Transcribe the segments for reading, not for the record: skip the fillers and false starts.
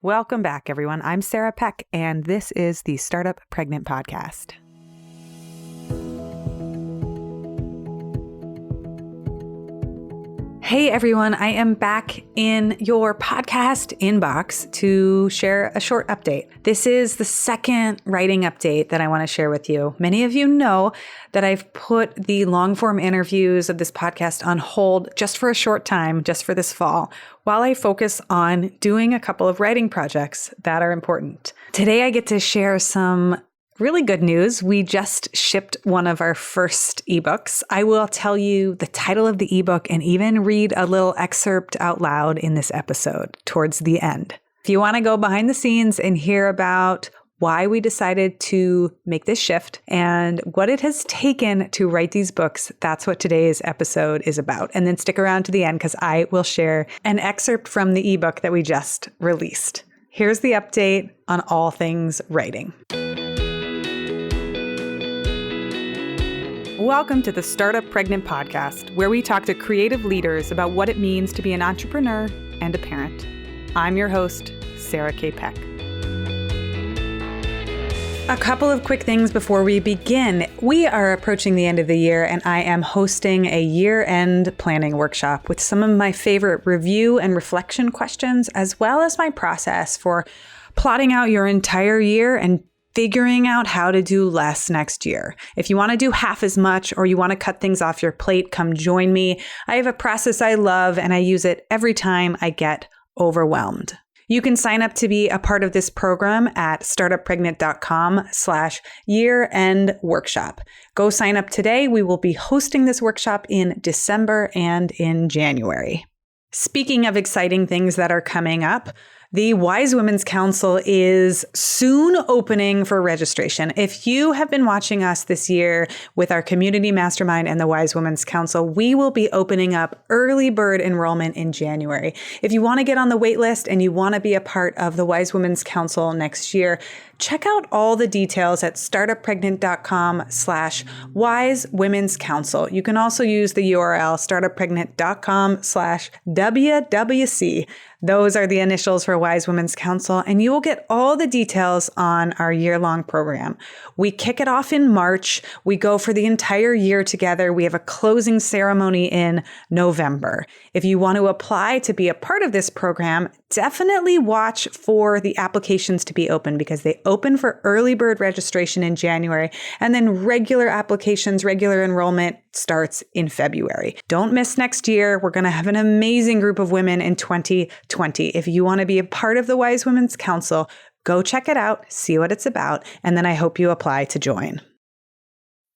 Welcome back, everyone. I'm Sarah Peck, and this is the Startup Pregnant Podcast. Hey, everyone. I am back in your podcast inbox to share a short update. This is the second writing update that I want to share with you. Many of you know that I've put the long-form interviews of this podcast on hold just for a short time, just for this fall, while I focus on doing a couple of writing projects that are important. Today, I get to share some really good news. We just shipped one of our first ebooks. I will tell you the title of the ebook and even read a little excerpt out loud in this episode towards the end. If you want to go behind the scenes and hear about why we decided to make this shift and what it has taken to write these books, that's what today's episode is about. And then stick around to the end because I will share an excerpt from the ebook that we just released. Here's the update on all things writing. Welcome to the Startup Pregnant Podcast, where we talk to creative leaders about what it means to be an entrepreneur and a parent. I'm your host, Sarah K. Peck. A couple of quick things before we begin. We are approaching the end of the year, and I am hosting a year-end planning workshop with some of my favorite review and reflection questions, as well as my process for plotting out your entire year and figuring out how to do less next year. If you want to do half as much or you want to cut things off your plate, come join me. I have a process I love and I use it every time I get overwhelmed. You can sign up to be a part of this program at startuppregnant.com/year-end workshop. Go sign up today. We will be hosting this workshop in December and in January. Speaking of exciting things that are coming up, the Wise Women's Council is soon opening for registration. If you have been watching us this year with our community mastermind and the Wise Women's Council, we will be opening up early bird enrollment in January. If you want to get on the wait list and you want to be a part of the Wise Women's Council next year, check out all the details at startuppregnant.com/Wise Women's Council. You can also use the URL startuppregnant.com/WWC. Those are the initials for Wise Women's Council, and you will get all the details on our year-long program. We kick it off in March. We go for the entire year together. We have a closing ceremony in November. If you want to apply to be a part of this program, definitely watch for the applications to be open because they open for early bird registration in January, and then regular applications, regular enrollment starts in February. Don't miss next year. We're going to have an amazing group of women in 2020. If you want to be a part of the Wise Women's Council, go check it out, see what it's about, and then I hope you apply to join.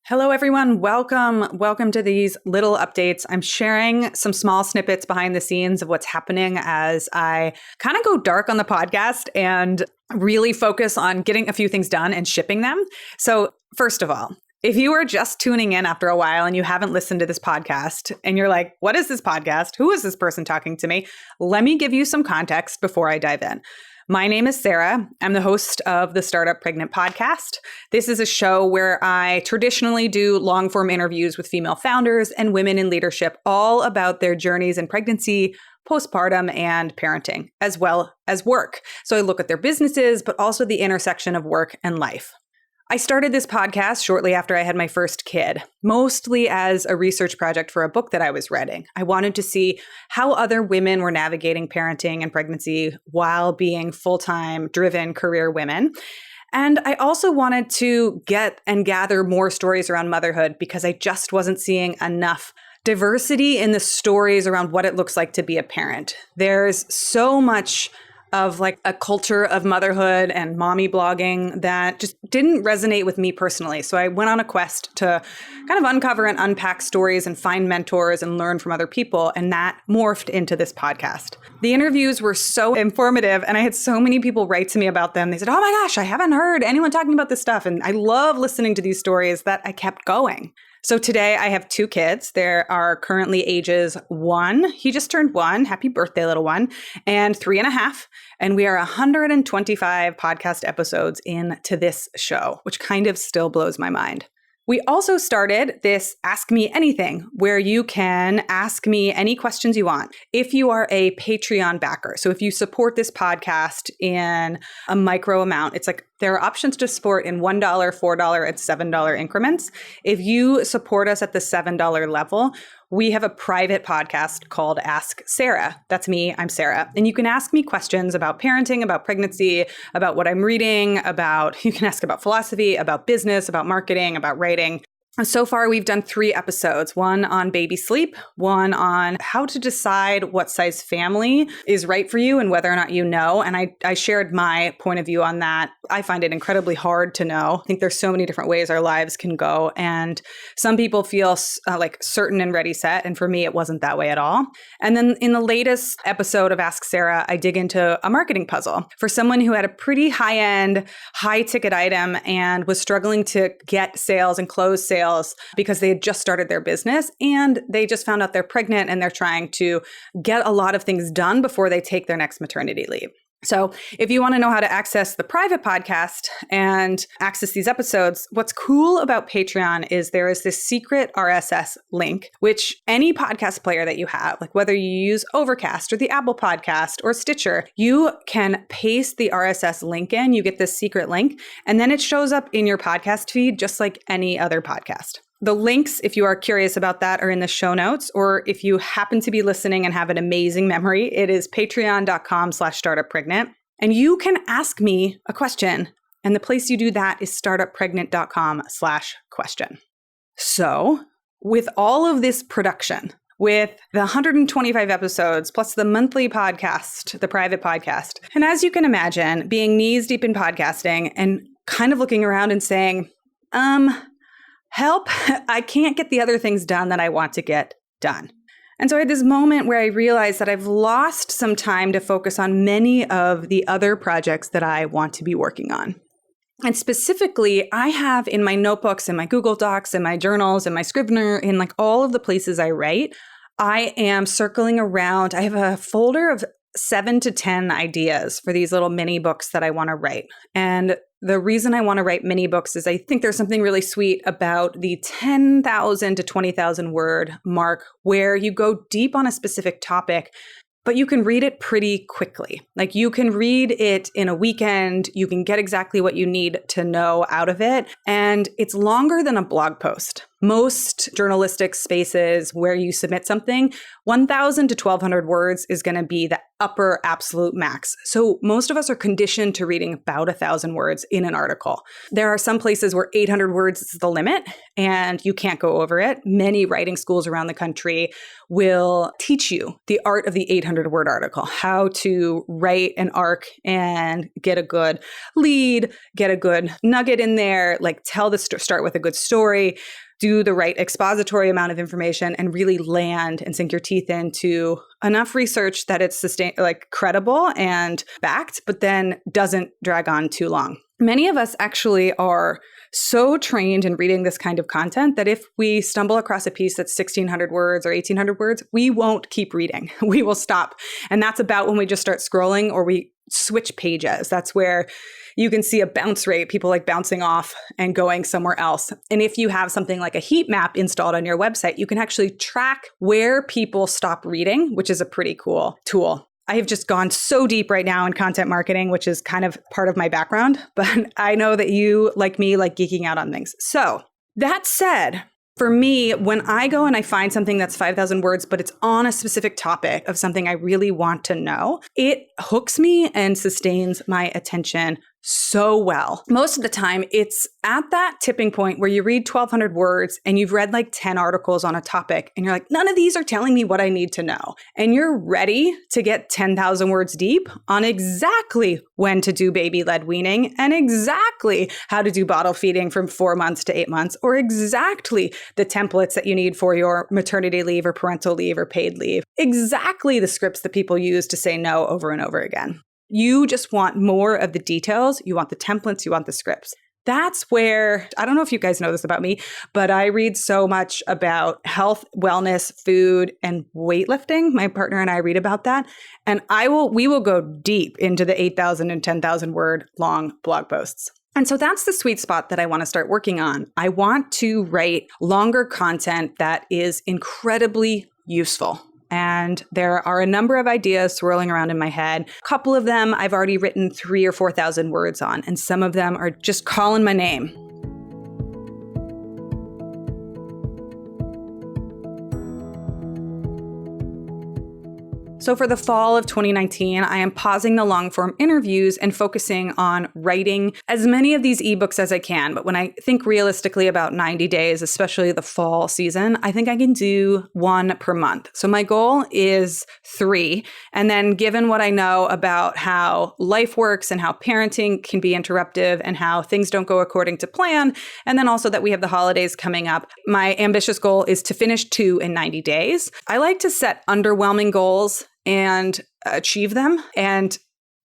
Hello, everyone. Welcome to these little updates. I'm sharing some small snippets behind the scenes of what's happening as I kind of go dark on the podcast and really focus on getting a few things done and shipping them. So first of all, if you are just tuning in after a while and you haven't listened to this podcast and you're like, what is this podcast? Who is this person talking to me? Let me give you some context before I dive in. My name is Sarah. I'm the host of the Startup Pregnant Podcast. This is a show where I traditionally do long-form interviews with female founders and women in leadership, all about their journeys in pregnancy, postpartum, and parenting, as well as work. So I look at their businesses, but also the intersection of work and life. I started this podcast shortly after I had my first kid, mostly as a research project for a book that I was writing. I wanted to see how other women were navigating parenting and pregnancy while being full-time, driven career women. And I also wanted to get and gather more stories around motherhood because I just wasn't seeing enough diversity in the stories around what it looks like to be a parent. There's so much of like a culture of motherhood and mommy blogging that just didn't resonate with me personally. So I went on a quest to kind of uncover and unpack stories and find mentors and learn from other people. And that morphed into this podcast. The interviews were so informative and I had so many people write to me about them. They said, oh my gosh, I haven't heard anyone talking about this stuff. And I love listening to these stories that I kept going. So today I have two kids. There are currently ages 1. He just turned 1. Happy birthday, little one. And 3.5. And we are 125 podcast episodes into this show, which kind of still blows my mind. We also started this Ask Me Anything, where you can ask me any questions you want. If you are a Patreon backer, so if you support this podcast in a micro amount, it's like there are options to support in $1, $4, and $7 increments. If you support us at the $7 level, we have a private podcast called Ask Sarah. That's me. I'm Sarah. And you can ask me questions about parenting, about pregnancy, about what I'm reading, you can ask about philosophy, about business, about marketing, about writing. So far, we've done 3 episodes, one on baby sleep, one on how to decide what size family is right for you and whether or not you know. And I shared my point of view on that. I find it incredibly hard to know. I think there's so many different ways our lives can go. And some people feel like certain and ready set. And for me, it wasn't that way at all. And then in the latest episode of Ask Sarah, I dig into a marketing puzzle for someone who had a pretty high-end, high-ticket item and was struggling to get sales and close sales because they had just started their business and they just found out they're pregnant and they're trying to get a lot of things done before they take their next maternity leave. So if you want to know how to access the private podcast and access these episodes, what's cool about Patreon is there is this secret RSS link, which any podcast player that you have, like whether you use Overcast or the Apple Podcast or Stitcher, you can paste the RSS link in, you get this secret link, and then it shows up in your podcast feed just like any other podcast. The links, if you are curious about that, are in the show notes, or if you happen to be listening and have an amazing memory, it is patreon.com/startuppregnant. And you can ask me a question. And the place you do that is startuppregnant.com/question. So with all of this production, with the 125 episodes, plus the monthly podcast, the private podcast, and as you can imagine, being knees deep in podcasting and kind of looking around and saying, help, I can't get the other things done that I want to get done. And so I had this moment where I realized that I've lost some time to focus on many of the other projects that I want to be working on. And specifically, I have in my notebooks, in my Google Docs, in my journals, in my Scrivener, in like all of the places I write, I am circling around. I have a folder of 7 to 10 ideas for these little mini books that I want to write. And the reason I want to write mini books is I think there's something really sweet about the 10,000 to 20,000 word mark where you go deep on a specific topic, but you can read it pretty quickly. Like you can read it in a weekend, you can get exactly what you need to know out of it, and it's longer than a blog post. Most journalistic spaces where you submit something, 1,000 to 1,200 words is going to be the upper absolute max. So most of us are conditioned to reading about 1,000 words in an article. There are some places where 800 words is the limit and you can't go over it. Many writing schools around the country will teach you the art of the 800-word article, how to write an arc and get a good lead, get a good nugget in there, like start with a good story, do the right expository amount of information, and really land and sink your teeth into enough research that it's credible and backed, but then doesn't drag on too long. Many of us actually are so trained in reading this kind of content that if we stumble across a piece that's 1,600 words or 1,800 words, we won't keep reading. We will stop. And that's about when we just start scrolling or we switch pages. That's where you can see a bounce rate, people like bouncing off and going somewhere else. And if you have something like a heat map installed on your website, you can actually track where people stop reading, which is a pretty cool tool. I have just gone so deep right now in content marketing, which is kind of part of my background, but I know that you, like me, like geeking out on things. So that said, for me, when I go and I find something that's 5,000 words, but it's on a specific topic of something I really want to know, it hooks me and sustains my attention so well. Most of the time, it's at that tipping point where you read 1,200 words and you've read like 10 articles on a topic and you're like, none of these are telling me what I need to know. And you're ready to get 10,000 words deep on exactly when to do baby-led weaning and exactly how to do bottle feeding from 4 months to 8 months, or exactly the templates that you need for your maternity leave or parental leave or paid leave, exactly the scripts that people use to say no over and over again. You just want more of the details. You want the templates. You want the scripts. That's where, I don't know if you guys know this about me, but I read so much about health, wellness, food, and weightlifting. My partner and I read about that. And we will go deep into the 8,000 and 10,000 word long blog posts. And so that's the sweet spot that I want to start working on. I want to write longer content that is incredibly useful. And there are a number of ideas swirling around in my head. A couple of them I've already written 3,000 or 4,000 words on, and some of them are just calling my name. So for the fall of 2019, I am pausing the long form interviews and focusing on writing as many of these ebooks as I can. But when I think realistically about 90 days, especially the fall season, I think I can do 1 per month. So my goal is 3. And then given what I know about how life works and how parenting can be interruptive and how things don't go according to plan, and then also that we have the holidays coming up, my ambitious goal is to finish 2 in 90 days. I like to set underwhelming goals and achieve them. And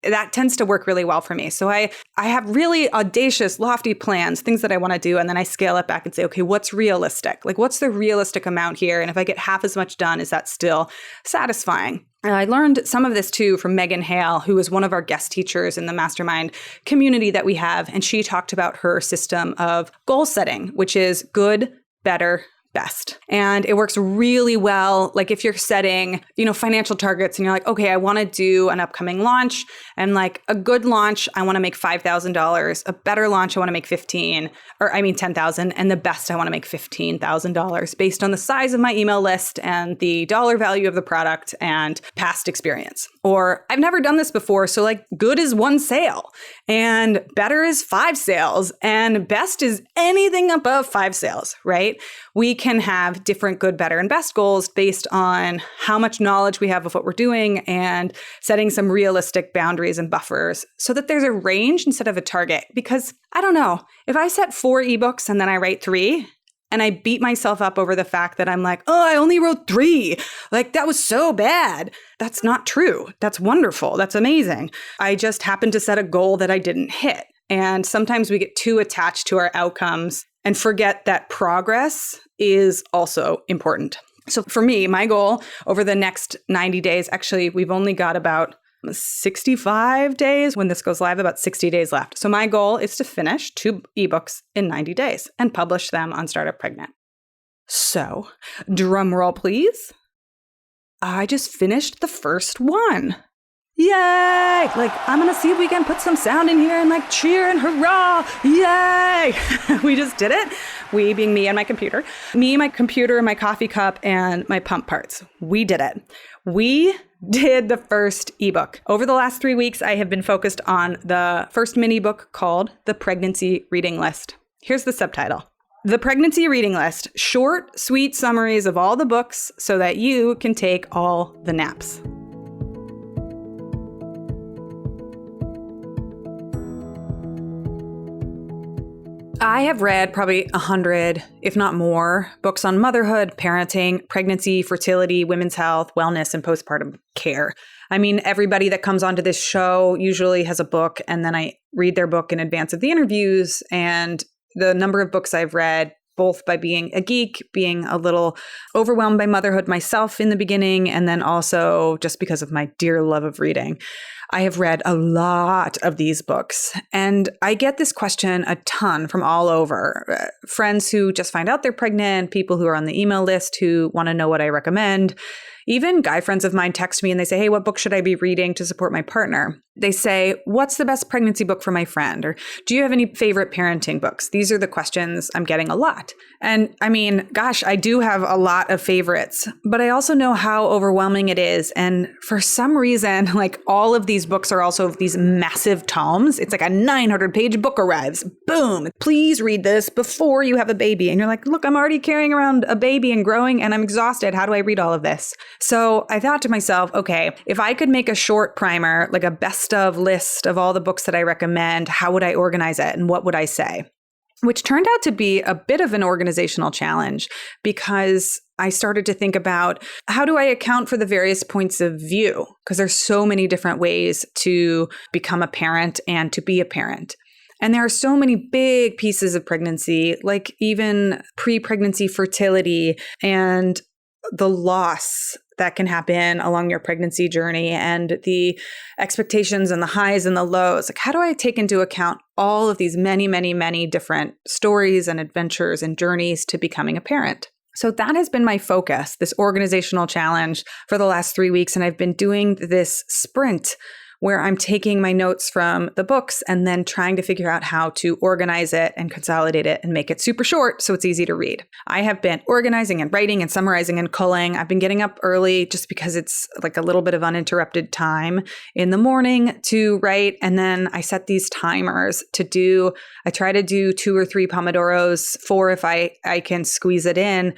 that tends to work really well for me. So I have really audacious, lofty plans, things that I want to do. And then I scale it back and say, okay, what's realistic? Like, what's the realistic amount here? And if I get half as much done, is that still satisfying? And I learned some of this too from Megan Hale, who is one of our guest teachers in the mastermind community that we have. And she talked about her system of goal setting, which is good, better, best. And it works really well. Like if you're setting, financial targets and you're like, okay, I want to do an upcoming launch, and like a good launch, I want to make $5,000. A better launch, I want to make 10,000. And the best, I want to make $15,000 based on the size of my email list and the dollar value of the product and past experience. Or I've never done this before. So like good is 1 sale and better is 5 sales and best is anything above 5 sales, right? We can have different good, better, and best goals based on how much knowledge we have of what we're doing and setting some realistic boundaries and buffers so that there's a range instead of a target. Because I don't know, if I set 4 ebooks and then I write 3 and I beat myself up over the fact that I'm like, oh, I only wrote 3. Like that was so bad. That's not true. That's wonderful. That's amazing. I just happened to set a goal that I didn't hit. And sometimes we get too attached to our outcomes and forget that progress is also important. So for me, my goal over the next 90 days, actually, we've only got about 65 days when this goes live, about 60 days left. So my goal is to finish 2 ebooks in 90 days and publish them on Startup Pregnant. So drum roll, please. I just finished the first one. Yay! Like, I'm going to see if we can put some sound in here and like cheer and hurrah. Yay! We just did it. We being me and my computer. Me, my computer, my coffee cup, and my pump parts. We did it. We did the first ebook. Over the last 3 weeks, I have been focused on the first mini book called The Pregnancy Reading List. Here's the subtitle. The Pregnancy Reading List, short, sweet summaries of all the books so that you can take all the naps. I have read probably 100, if not more, books on motherhood, parenting, pregnancy, fertility, women's health, wellness, and postpartum care. I mean, everybody that comes onto this show usually has a book, and then I read their book in advance of the interviews. And the number of books I've read, both by being a geek, being a little overwhelmed by motherhood myself in the beginning, and then also just because of my dear love of reading. I have read a lot of these books, and I get this question a ton from all over. Friends who just find out they're pregnant, people who are on the email list who want to know what I recommend. Even guy friends of mine text me and they say, hey, what book should I be reading to support my partner? They say, what's the best pregnancy book for my friend? Or do you have any favorite parenting books? These are the questions I'm getting a lot. And I mean, gosh, I do have a lot of favorites, but I also know how overwhelming it is. And for some reason, like all of these books are also these massive tomes. It's like a 900-page book arrives. Boom. Please read this before you have a baby. And you're like, look, I'm already carrying around a baby and growing and I'm exhausted. How do I read all of this? So I thought to myself, okay, if I could make a short primer, like a best of list of all the books that I recommend, how would I organize it and what would I say? Which turned out to be a bit of an organizational challenge because I started to think about how do I account for the various points of view? Because there's so many different ways to become a parent and to be a parent. And there are so many big pieces of pregnancy, like even pre-pregnancy fertility and the loss that can happen along your pregnancy journey and the expectations and the highs and the lows. Like, how do I take into account all of these many, many, many different stories and adventures and journeys to becoming a parent? So that has been my focus, this organizational challenge for the last 3 weeks. And I've been doing this sprint where I'm taking my notes from the books and then trying to figure out how to organize it and consolidate it and make it super short so it's easy to read. I have been organizing and writing and summarizing and culling. I've been getting up early just because it's like a little bit of uninterrupted time in the morning to write. And then I set these timers to do, I try to do 2 or 3 Pomodoros, 4 if I can squeeze it in,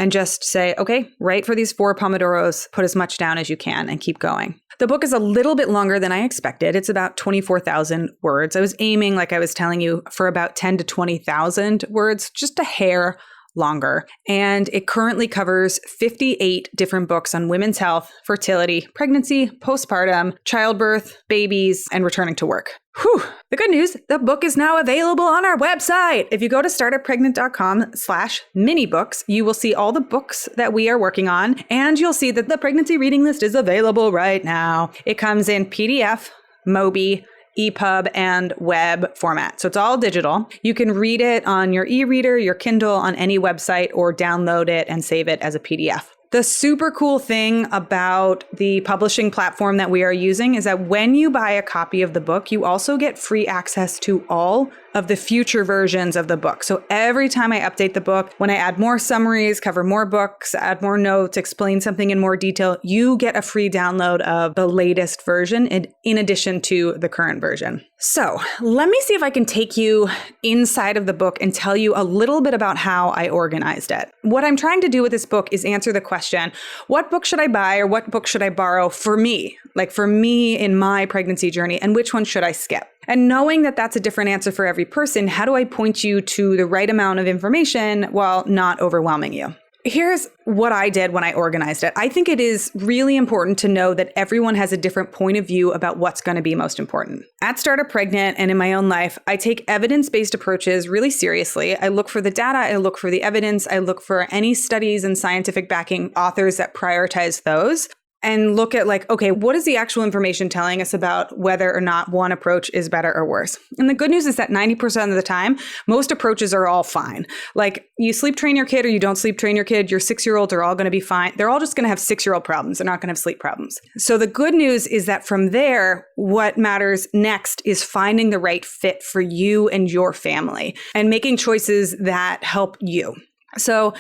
and just say, okay, write for these 4 Pomodoros, put as much down as you can and keep going. The book is a little bit longer than I expected. It's about 24,000 words. I was aiming, like I was telling you, for about 10 to 20,000 words, just a hair longer. And it currently covers 58 different books on women's health, fertility, pregnancy, postpartum, childbirth, babies, and returning to work. Whew. The good news, the book is now available on our website. If you go to startuppregnant.com/minibooks, you will see all the books that we are working on, and you'll see that the pregnancy reading list is available right now. It comes in PDF, Mobi, EPUB, and web format. So it's all digital. You can read it on your e-reader, your Kindle, on any website, or download it and save it as a PDF. The super cool thing about the publishing platform that we are using is that when you buy a copy of the book, you also get free access to all of the future versions of the book. So every time I update the book, when I add more summaries, cover more books, add more notes, explain something in more detail, you get a free download of the latest version in addition to the current version. So let me see if I can take you inside of the book and tell you a little bit about how I organized it. What I'm trying to do with this book is answer the question, what book should I buy or what book should I borrow for me? Like for me in my pregnancy journey, and which one should I skip? And knowing that that's a different answer for every person, how do I point you to the right amount of information while not overwhelming you? Here's what I did when I organized it. I think it is really important to know that everyone has a different point of view about what's going to be most important. At Startup Pregnant and in my own life, I take evidence-based approaches really seriously. I look for the data, I look for the evidence, I look for any studies and scientific backing authors that prioritize those. And look at like, okay, what is the actual information telling us about whether or not one approach is better or worse? And the good news is that 90% of the time, most approaches are all fine. Like you sleep train your kid or you don't sleep train your kid, your 6-year-olds are all going to be fine. They're all just going to have 6-year-old problems. They're not going to have sleep problems. So the good news is that from there, what matters next is finding the right fit for you and your family and making choices that help you. So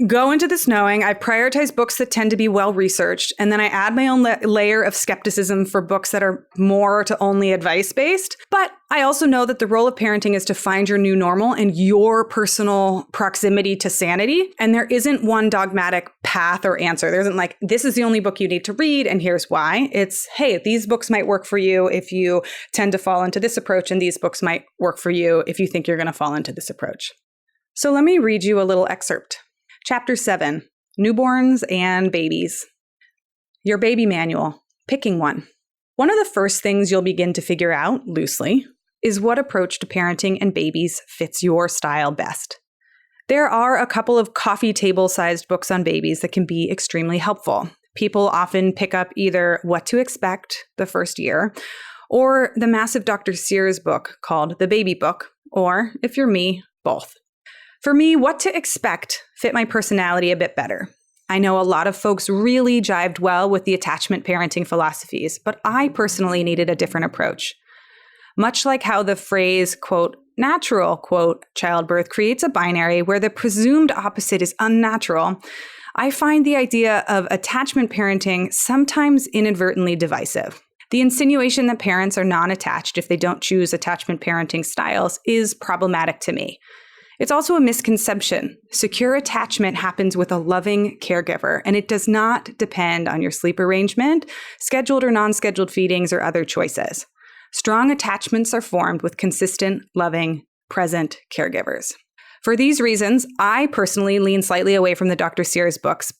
go into this knowing I prioritize books that tend to be well-researched, and then I add my own layer of skepticism for books that are more to only advice-based. But I also know that the role of parenting is to find your new normal and your personal proximity to sanity. And there isn't one dogmatic path or answer. There isn't like, this is the only book you need to read, and here's why. It's, hey, these books might work for you if you tend to fall into this approach, and these books might work for you if you think you're going to fall into this approach. So let me read you a little excerpt. Chapter 7, Newborns and Babies. Your baby manual, picking one. One of the first things you'll begin to figure out, loosely, is what approach to parenting and babies fits your style best. There are a couple of coffee table-sized books on babies that can be extremely helpful. People often pick up either What to Expect the First Year, or the massive Dr. Sears book called The Baby Book, or, if you're me, both. For me, What to Expect fit my personality a bit better. I know a lot of folks really jived well with the attachment parenting philosophies, but I personally needed a different approach. Much like how the phrase, quote, natural, quote, childbirth creates a binary where the presumed opposite is unnatural, I find the idea of attachment parenting sometimes inadvertently divisive. The insinuation that parents are non-attached if they don't choose attachment parenting styles is problematic to me. It's also a misconception. Secure attachment happens with a loving caregiver, and it does not depend on your sleep arrangement, scheduled or non-scheduled feedings, or other choices. Strong attachments are formed with consistent, loving, present caregivers. For these reasons, I personally lean slightly away from the Dr. Sears books.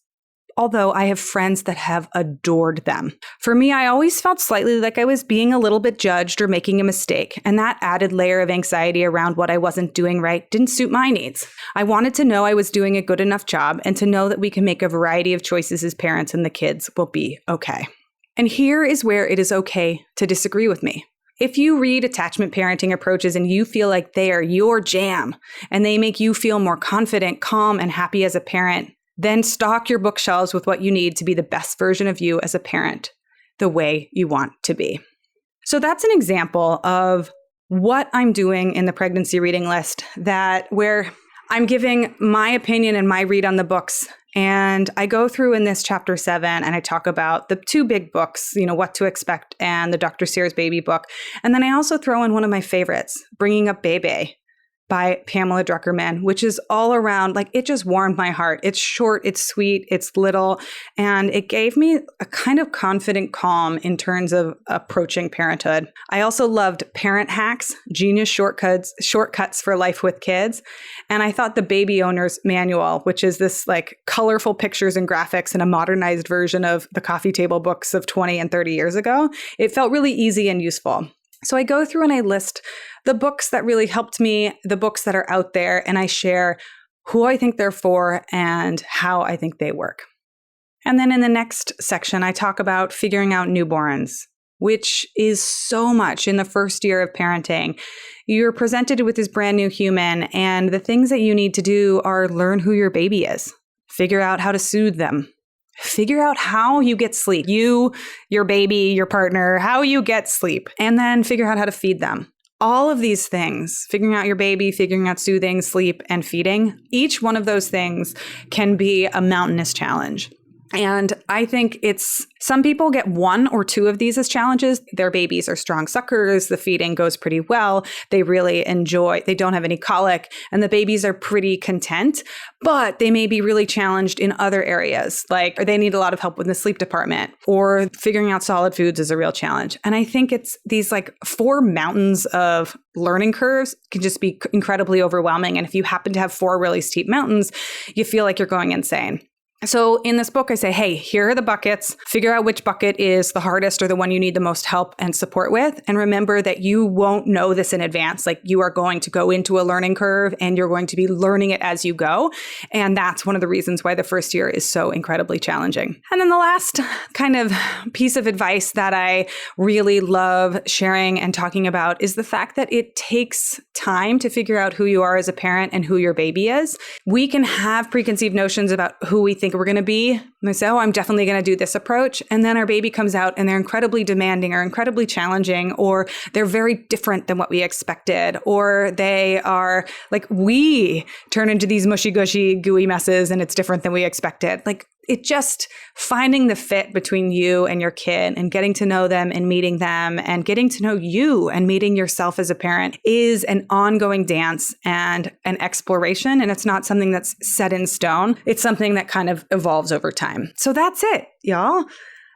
although I have friends that have adored them. For me, I always felt slightly like I was being a little bit judged or making a mistake, and that added layer of anxiety around what I wasn't doing right didn't suit my needs. I wanted to know I was doing a good enough job and to know that we can make a variety of choices as parents and the kids will be okay. And here is where it is okay to disagree with me. If you read attachment parenting approaches and you feel like they are your jam and they make you feel more confident, calm, and happy as a parent, then stock your bookshelves with what you need to be the best version of you as a parent, the way you want to be. So that's an example of what I'm doing in the pregnancy reading list, that where I'm giving my opinion and my read on the books. And I go through in this chapter 7 and I talk about the 2 big books, What to Expect and the Dr. Sears Baby book. And then I also throw in one of my favorites, Bringing Up Bebe by Pamela Druckerman, which is all around, it just warmed my heart. It's short, it's sweet, it's little, and it gave me a kind of confident calm in terms of approaching parenthood. I also loved Parent Hacks, Genius Shortcuts for Life with Kids. And I thought the Baby Owner's Manual, which is this colorful pictures and graphics and a modernized version of the coffee table books of 20 and 30 years ago, it felt really easy and useful. So I go through and I list the books that really helped me, the books that are out there, and I share who I think they're for and how I think they work. And then in the next section, I talk about figuring out newborns, which is so much in the first year of parenting. You're presented with this brand new human, and the things that you need to do are learn who your baby is, figure out how to soothe them, figure out how you get sleep, you, your baby, your partner, how you get sleep, and then figure out how to feed them. All of these things, figuring out your baby, figuring out soothing, sleep, and feeding, each one of those things can be a mountainous challenge. And I think some people get 1 or 2 of these as challenges. Their babies are strong suckers. The feeding goes pretty well. They really enjoy, they don't have any colic, and the babies are pretty content, but they may be really challenged in other areas, or they need a lot of help with the sleep department, or figuring out solid foods is a real challenge. And I think it's these 4 mountains of learning curves can just be incredibly overwhelming. And if you happen to have 4 really steep mountains, you feel like you're going insane. So in this book, I say, hey, here are the buckets. Figure out which bucket is the hardest or the one you need the most help and support with. And remember that you won't know this in advance. You are going to go into a learning curve and you're going to be learning it as you go. And that's one of the reasons why the first year is so incredibly challenging. And then the last kind of piece of advice that I really love sharing and talking about is the fact that it takes time to figure out who you are as a parent and who your baby is. We can have preconceived notions about who we think we're going to be. And I say, I'm definitely going to do this approach. And then our baby comes out and they're incredibly demanding or incredibly challenging, or they're very different than what we expected, or they are we turn into these mushy gushy gooey messes and it's different than we expected. It just finding the fit between you and your kid and getting to know them and meeting them and getting to know you and meeting yourself as a parent is an ongoing dance and an exploration. And it's not something that's set in stone. It's something that kind of evolves over time. So that's it, y'all.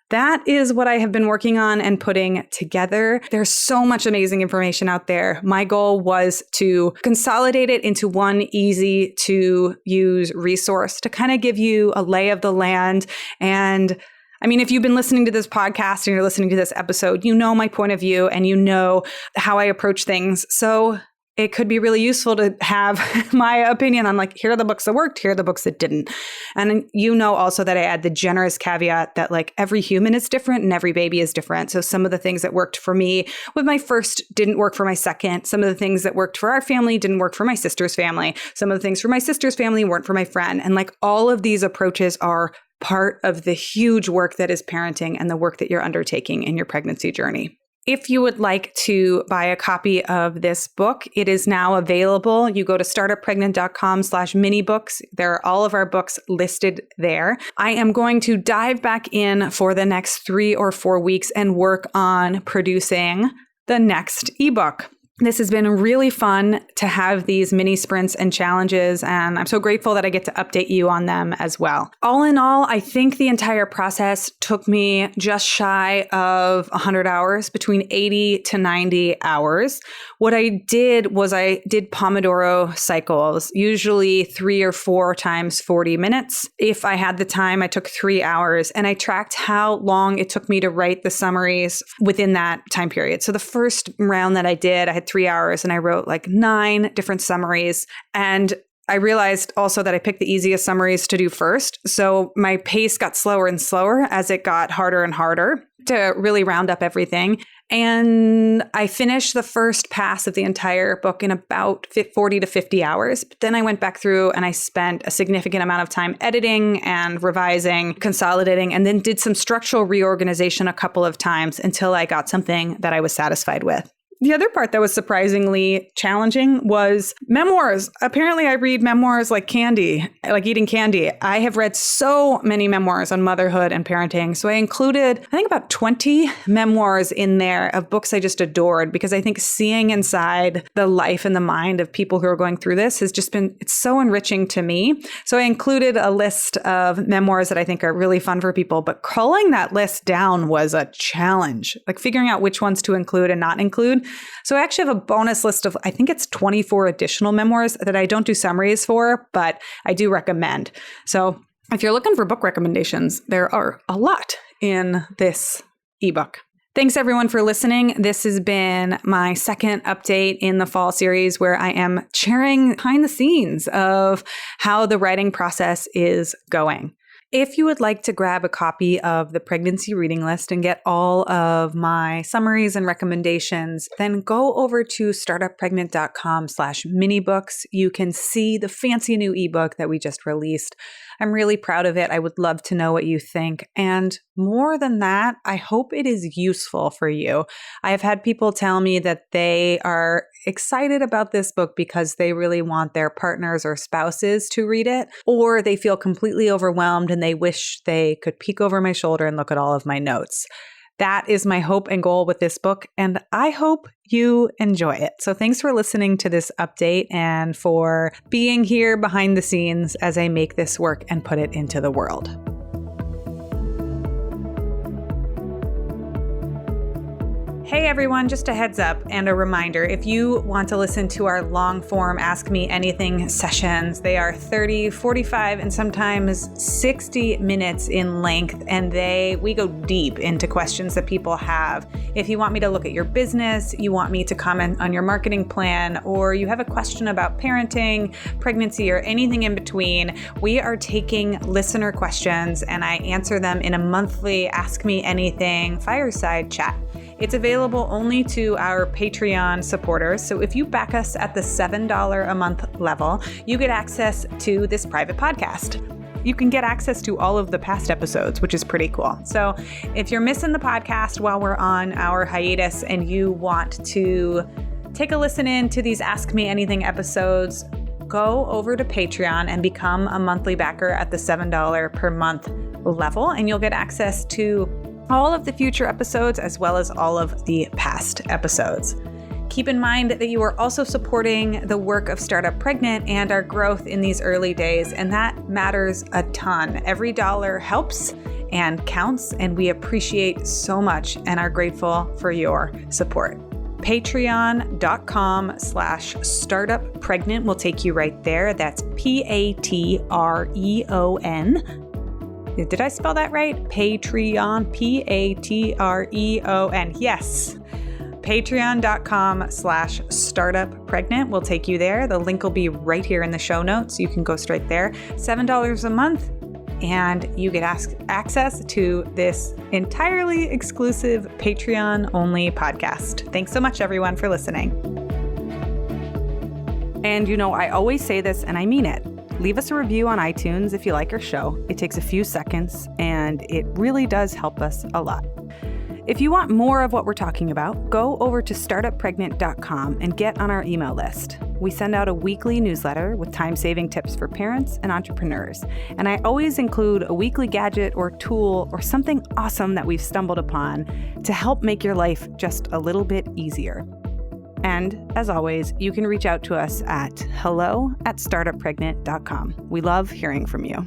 That is what I have been working on and putting together. There's so much amazing information out there. My goal was to consolidate it into one easy to use resource to kind of give you a lay of the land. And if you've been listening to this podcast and you're listening to this episode, you know my point of view and you know how I approach things. So it could be really useful to have my opinion on here are the books that worked, here are the books that didn't. And also that I add the generous caveat that every human is different and every baby is different. So some of the things that worked for me with my first didn't work for my second. Some of the things that worked for our family didn't work for my sister's family. Some of the things for my sister's family weren't for my friend. And all of these approaches are part of the huge work that is parenting and the work that you're undertaking in your pregnancy journey. If you would like to buy a copy of this book, it is now available. You go to startuppregnant.com/minibooks. There are all of our books listed there. I am going to dive back in for the next 3 or 4 weeks and work on producing the next ebook. This has been really fun to have these mini sprints and challenges, and I'm so grateful that I get to update you on them as well. All in all, I think the entire process took me just shy of 100 hours, between 80 to 90 hours. What I did was I did Pomodoro cycles, usually 3 or 4 times 40 minutes. If I had the time, I took 3 hours, and I tracked how long it took me to write the summaries within that time period. So the first round that I did, I had 3 hours and I wrote like 9 different summaries. And I realized also that I picked the easiest summaries to do first. So my pace got slower and slower as it got harder and harder to really round up everything. And I finished the first pass of the entire book in about 40 to 50 hours. But then I went back through and I spent a significant amount of time editing and revising, consolidating, and then did some structural reorganization a couple of times until I got something that I was satisfied with. The other part that was surprisingly challenging was memoirs. Apparently, I read memoirs like candy, like eating candy. I have read so many memoirs on motherhood and parenting. So I included, I think, about 20 memoirs in there of books I just adored, because I think seeing inside the life and the mind of people who are going through this has just been, it's so enriching to me. So I included a list of memoirs that I think are really fun for people, but culling that list down was a challenge, like figuring out which ones to include and not include. So I actually have a bonus list of, I think it's 24 additional memoirs that I don't do summaries for, but I do recommend. So if you're looking for book recommendations, there are a lot in this ebook. Thanks everyone for listening. This has been my second update in the fall series where I am sharing behind the scenes of how the writing process is going. If you would like to grab a copy of the pregnancy reading list and get all of my summaries and recommendations, then go over to startuppregnant.com/minibooks. You can see the fancy new ebook that we just released. I'm really proud of it. I would love to know what you think. And more than that, I hope it is useful for you. I have had people tell me that they are excited about this book because they really want their partners or spouses to read it, or they feel completely overwhelmed and they wish they could peek over my shoulder and look at all of my notes. That is my hope and goal with this book, and I hope you enjoy it. So thanks for listening to this update and for being here behind the scenes as I make this work and put it into the world. Hey everyone, just a heads up and a reminder. If you want to listen to our long form Ask Me Anything sessions, they are 30, 45, and sometimes 60 minutes in length, and we go deep into questions that people have. If you want me to look at your business, you want me to comment on your marketing plan, or you have a question about parenting, pregnancy, or anything in between, we are taking listener questions and I answer them in a monthly Ask Me Anything fireside chat. It's available only to our Patreon supporters. So if you back us at the $7 a month level, you get access to this private podcast. You can get access to all of the past episodes, which is pretty cool. So if you're missing the podcast while we're on our hiatus and you want to take a listen in to these Ask Me Anything episodes, go over to Patreon and become a monthly backer at the $7 per month level, and you'll get access to all of the future episodes as well as all of the past episodes. Keep in mind that you are also supporting the work of Startup Pregnant and our growth in these early days, and that matters a ton. Every dollar helps and counts, and we appreciate so much and are grateful for your support. Patreon.com/startuppregnant will take you right there. That's Patreon. Did I spell that right? Patreon, Patreon. Yes. Patreon.com/startuppregnant will take you there. The link will be right here in the show notes. You can go straight there. $7 a month, and you get access to this entirely exclusive Patreon-only podcast. Thanks so much, everyone, for listening. And I always say this, and I mean it. Leave us a review on iTunes if you like our show. It takes a few seconds, and it really does help us a lot. If you want more of what we're talking about, go over to startuppregnant.com and get on our email list. We send out a weekly newsletter with time-saving tips for parents and entrepreneurs. And I always include a weekly gadget or tool or something awesome that we've stumbled upon to help make your life just a little bit easier. And as always, you can reach out to us at hello@startuppregnant.com. We love hearing from you.